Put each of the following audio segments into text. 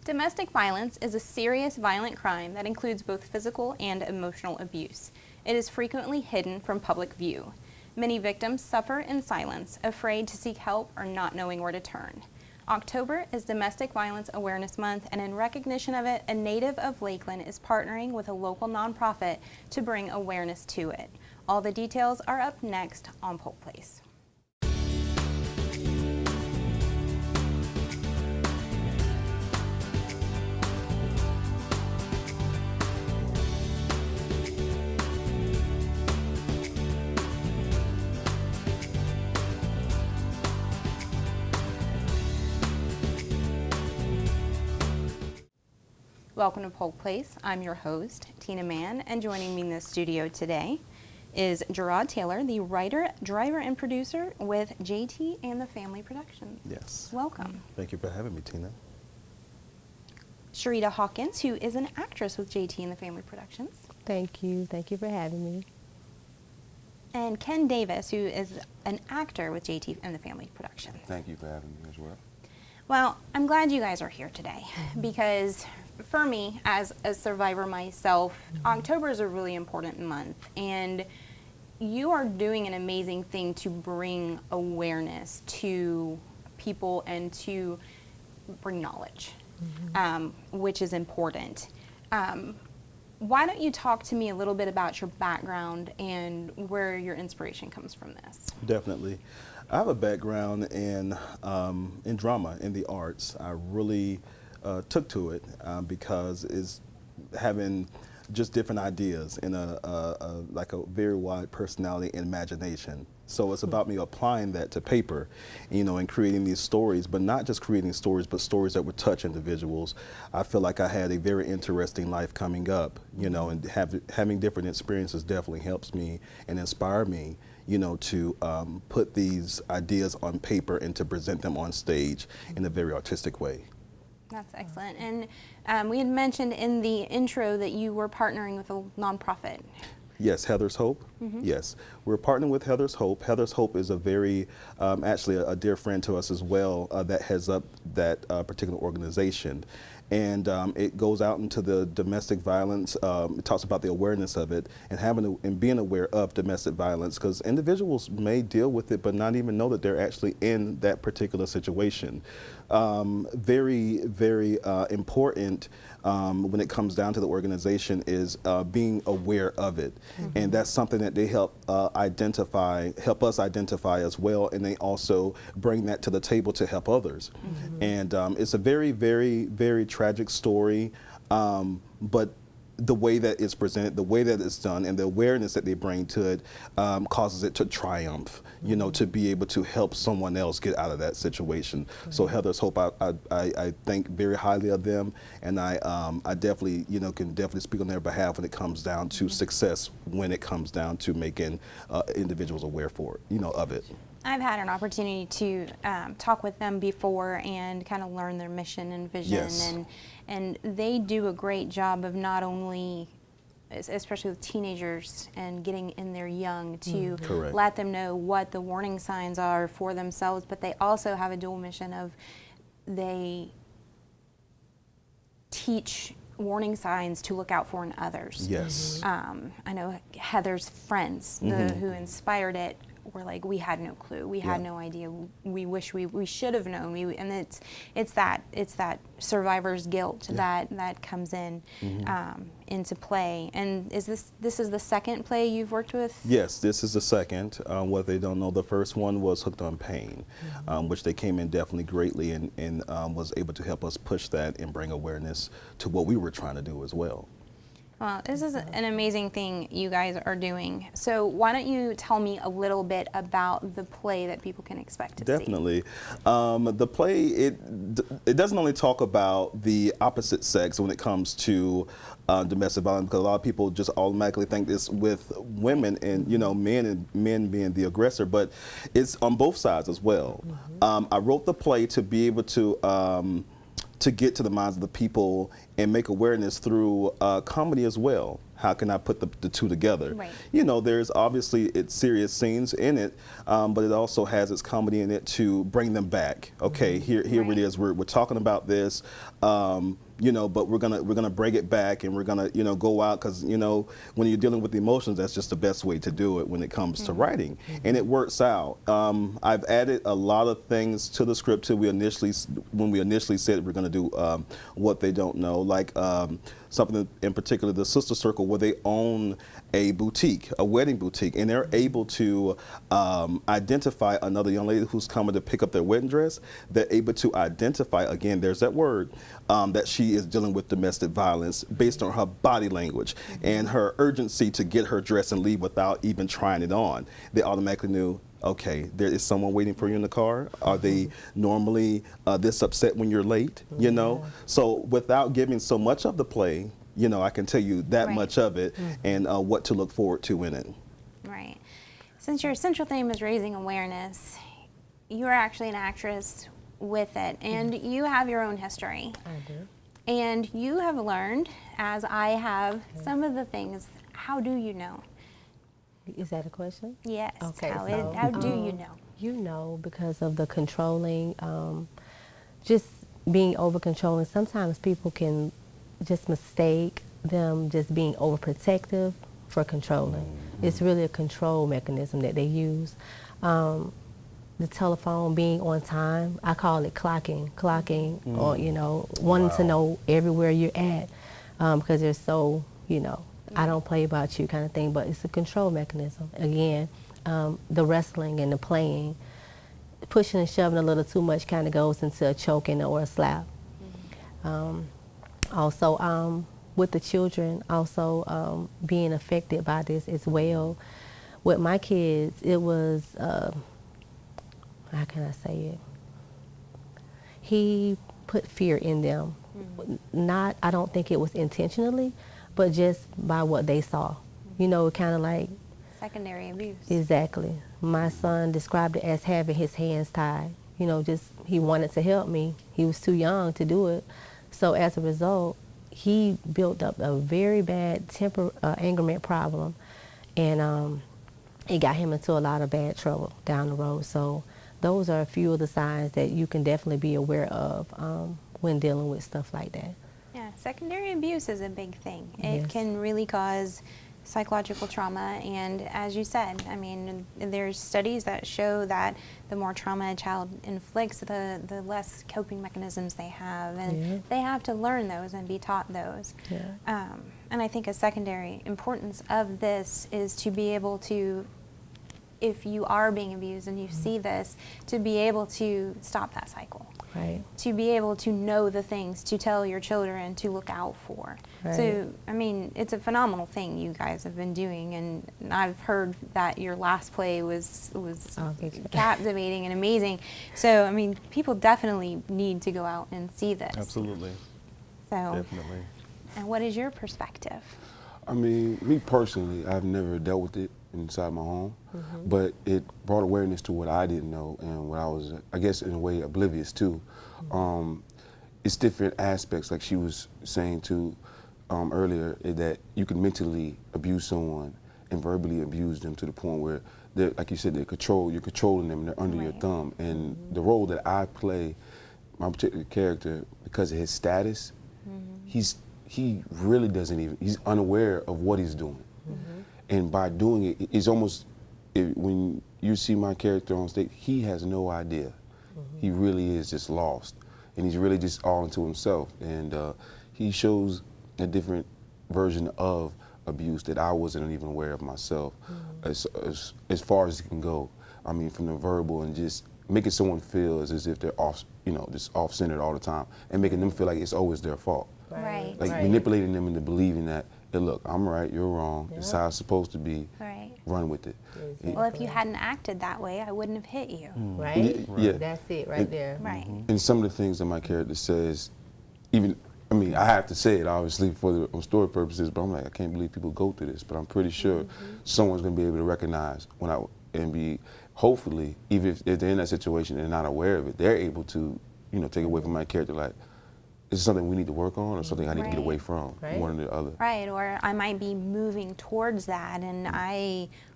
Domestic violence is a serious violent crime that includes both physical and emotional abuse. It is frequently hidden from public view. Many victims suffer in silence, afraid to seek help or not knowing where to turn. October is Domestic Violence Awareness Month, and in recognition of it, a native of Lakeland is partnering with a local nonprofit to bring awareness to it. All the details are up next on Polk Place. Welcome to Polk Place. I'm your host, Tina Mann, and joining me in the studio today is Gerard Taylor, the writer, driver, and producer with JT and the Family Productions. Yes. Welcome. Thank you for having me, Tina. Sharita Hawkins, who is an actress with JT and the Family Productions. Thank you. Thank you for having me. And Ken Davis, who is an actor with JT and the Family Productions. Thank you for having me as well. Well, I'm glad you guys are here today because for me, as a survivor myself, October is a really important month, and you are doing an amazing thing to bring awareness to people and to bring knowledge, which is important. Why don't you talk to me a little bit about your background and where your inspiration comes from this? Definitely. I have a background in drama, in the arts. I really took to it because it's having just different ideas and like a very wide personality and imagination. So it's about me applying that to paper, you know, and creating these stories, but not just creating stories, but stories that would touch individuals. I feel like I had a very interesting life coming up, you know, and having different experiences definitely helps me and inspire me, you know, to put these ideas on paper and to present them on stage in a very artistic way. That's excellent. And we had mentioned in the intro that you were partnering with a nonprofit. Yes, Heather's Hope. Yes, we're partnering with Heather's Hope. Heather's Hope is a very, actually a dear friend to us as well that heads up that particular organization. And it goes out into the domestic violence. It talks about the awareness of it and being aware of domestic violence, because individuals may deal with it but not even know that they're actually in that particular situation. Very, very important when it comes down to the organization is being aware of it. And that's something that they help us identify as well, and they also bring that to the table to help others. And it's a very, very, very tragic story, but the way that it's presented, the way that it's done, and the awareness that they bring to it causes it to triumph, you know, to be able to help someone else get out of that situation. So Heather's Hope, I think very highly of them, and I definitely, you know, can definitely speak on their behalf when it comes down to success, when it comes down to making individuals aware for it, you know, of it. I've had an opportunity to talk with them before and kind of learn their mission and vision. Yes. And they do a great job of not only, especially with teenagers and getting in there young, to let them know what the warning signs are for themselves, but they also have a dual mission of they teach warning signs to look out for in others. Yes. I know Heather's friends who inspired it were like, we had no clue, we had no idea, we wish we should have known. And it's that survivor's guilt that comes in into play. And this is the second play you've worked with? Yes, this is the second. What they don't know, the first one was Hooked on Pain, which they came in definitely greatly and was able to help us push that and bring awareness to what we were trying to do as well. Well, this is an amazing thing you guys are doing. So why don't you tell me a little bit about the play that people can expect to see? Definitely. The play, it doesn't only talk about the opposite sex when it comes to domestic violence, because a lot of people just automatically think this with women and, you know, men being the aggressor, but it's on both sides as well. I wrote the play to be able to to get to the minds of the people and make awareness through comedy as well. How can I put the two together? Right. You know, there's obviously it's serious scenes in it, but it also has its comedy in it to bring them back. Okay, here Right. it is. We're talking about this, you know, but we're gonna bring it back, and we're gonna, you know, go out, because, you know, when you're dealing with emotions, that's just the best way to do it when it comes to writing, and it works out. I've added a lot of things to the script till when we initially said we're gonna do What They Don't Know, like something in particular, the Sister Circle, where they own a boutique, a wedding boutique, and they're able to identify another young lady who's coming to pick up their wedding dress. They're able to identify, again, there's that word, that she is dealing with domestic violence based on her body language and her urgency to get her dress and leave without even trying it on. They automatically knew, okay, there is someone waiting for you in the car. Are they normally this upset when you're late? You know? So without giving so much of the play, you know, I can tell you that Right. much of it and what to look forward to in it. Right. Since your central theme is raising awareness, you are actually an actress with it, and you have your own history. I do. And you have learned, as I have, some of the things. How do you know? Is that a question? Yes. Okay, How, so, how do you know? You know, because of the controlling, just being over controlling. Sometimes people can just mistake them just being overprotective for controlling. It's really a control mechanism that they use. The telephone being on time, I call it clocking, or, you know, wanting to know everywhere you're at, because they're so, you know, I don't play about you kind of thing, but it's a control mechanism. Again, the wrestling and the playing, pushing and shoving a little too much kind of goes into a choking or a slap. Also, with the children, also being affected by this as well. With my kids, it was, how can I say it? He put fear in them. Not, I don't think it was intentionally, but just by what they saw. You know, kind of like, Secondary abuse. exactly. My son described it as having his hands tied. You know, just he wanted to help me. He was too young to do it. So as a result, he built up a very bad angerment problem, and it got him into a lot of bad trouble down the road. So those are a few of the signs that you can definitely be aware of when dealing with stuff like that. Yeah, secondary abuse is a big thing. It Yes. can really cause psychological trauma, and as you said, I mean, there's studies that show that the more trauma a child inflicts, the less coping mechanisms they have, and Yeah. they have to learn those and be taught those. Yeah. And I think a secondary importance of this is to be able to, if you are being abused and you see this, to be able to stop that cycle. Right. To be able to know the things to tell your children to look out for. Right. So, I mean, it's a phenomenal thing you guys have been doing, and I've heard that your last play was Oh, thank you. captivating and amazing. So, I mean, people definitely need to go out and see this. Absolutely. So, Definitely. and what is your perspective? I mean, me personally, I've never dealt with it inside my home, but it brought awareness to what I didn't know and what I was, I guess, in a way, oblivious to. It's different aspects, like she was saying too earlier, that you can mentally abuse someone and verbally abuse them to the point where, they're, like you said, you're controlling them, they're under your Right. thumb. And the role that I play, my particular character, because of his status, he really doesn't even, he's unaware of what he's doing. And by doing it, it's almost, when you see my character on stage, he has no idea. He really is just lost. And he's really just all into himself. And he shows a different version of abuse that I wasn't even aware of myself, as far as it can go. I mean, from the verbal and just making someone feel as if they're off, you know, just off-centered all the time, and making them feel like it's always their fault. Right. Like manipulating them into believing that, hey, look, I'm right, you're wrong. It's how it's supposed to be. Right. Run with it. Well, if you hadn't acted that way, I wouldn't have hit you. Right? Yeah. That's it right there. Right. And some of the things that my character says, even, I mean, I have to say it obviously for the story purposes, but I'm like, I can't believe people go through this. But I'm pretty sure someone's gonna be able to recognize when and be, hopefully, even if they're in that situation and they're not aware of it, they're able to, you know, take away from my character like, is it something we need to work on, or something I need to get Right. away from, Right. one or the other. Right, or I might be moving towards that and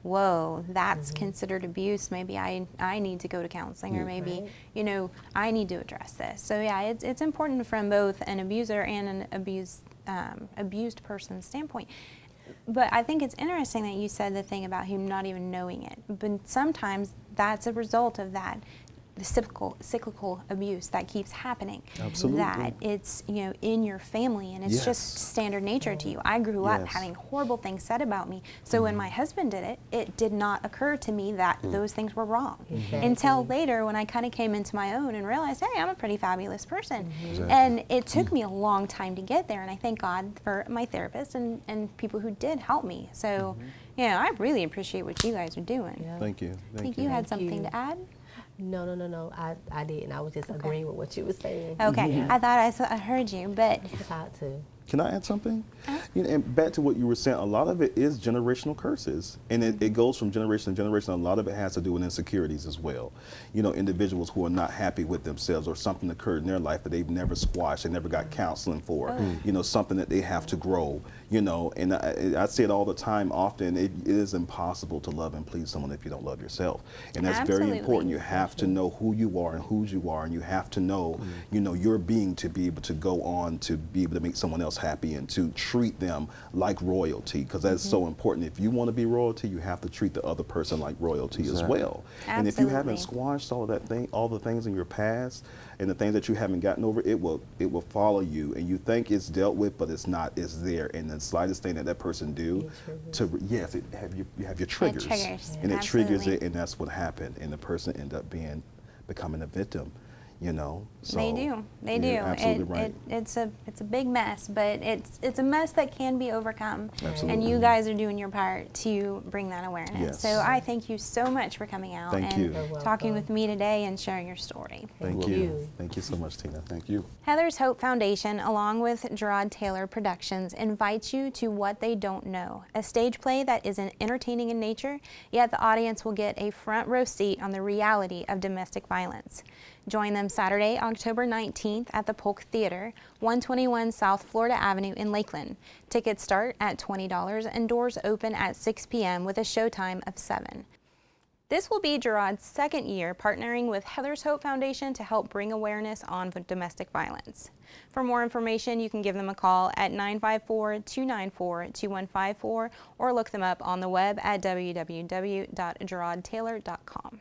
whoa, that's considered abuse. Maybe I need to go to counseling, or maybe, Right. you know, I need to address this. So yeah, it's important from both an abuser and an abused person's standpoint. But I think it's interesting that you said the thing about him not even knowing it. But sometimes that's a result of that, the cyclical abuse that keeps happening. Absolutely. That it's, you know, in your family, and it's Yes. just standard nature to you. I grew up Yes. having horrible things said about me. So when my husband did it, it did not occur to me that those things were wrong. Until later, when I kind of came into my own and realized, hey, I'm a pretty fabulous person. Exactly. And it took me a long time to get there, and I thank God for my therapist and people who did help me. So, yeah, I really appreciate what you guys are doing. Yeah. Thank you. I think Thank you had Thank something you. to add? No. I didn't. I was just agreeing with what you were saying. Okay, Yeah. I thought I heard you, but It's about to. Can I add something? You know, and back to what you were saying, a lot of it is generational curses. And it goes from generation to generation. A lot of it has to do with insecurities as well. You know, individuals who are not happy with themselves, or something occurred in their life that they've never squashed, they never got counseling for, you know, something that they have to grow, you know. And I say it all the time, often, it is impossible to love and please someone if you don't love yourself. And that's Absolutely. very important. You have to know who you are and whose you are, and you have to know, you know, your being to be able to go on to be able to make someone else happy and to treat them like royalty, because that's so important. If you want to be royalty, you have to treat the other person like royalty as Exactly. well. And if you haven't Absolutely. squashed all the things in your past and the things that you haven't gotten over, it will follow you, and you think it's dealt with, but it's not. It's there, and the slightest thing that person do you have your triggers, triggers, and it triggers absolutely. it, and that's what happened, and the person end up becoming a victim. You know, so they do. They do. you're absolutely right. It's a big mess, but it's a mess that can be overcome. Absolutely. And you guys are doing your part to bring that awareness. Yes. So I thank you so much for coming out Thank and you. You're talking welcome. with me today and sharing your story. Thank Thank you. you. Thank you so much, Tina. Thank you. Heather's Hope Foundation, along with Gerard Taylor Productions, invites you to What They Don't Know, a stage play that is entertaining in nature, yet the audience will get a front row seat on the reality of domestic violence. Join them Saturday, October 19th at the Polk Theater, 121 South Florida Avenue in Lakeland. Tickets start at $20 and doors open at 6 p.m. with a showtime of 7. This will be Gerard's second year partnering with Heather's Hope Foundation to help bring awareness on domestic violence. For more information, you can give them a call at 954-294-2154 or look them up on the web at www.gerardtaylor.com.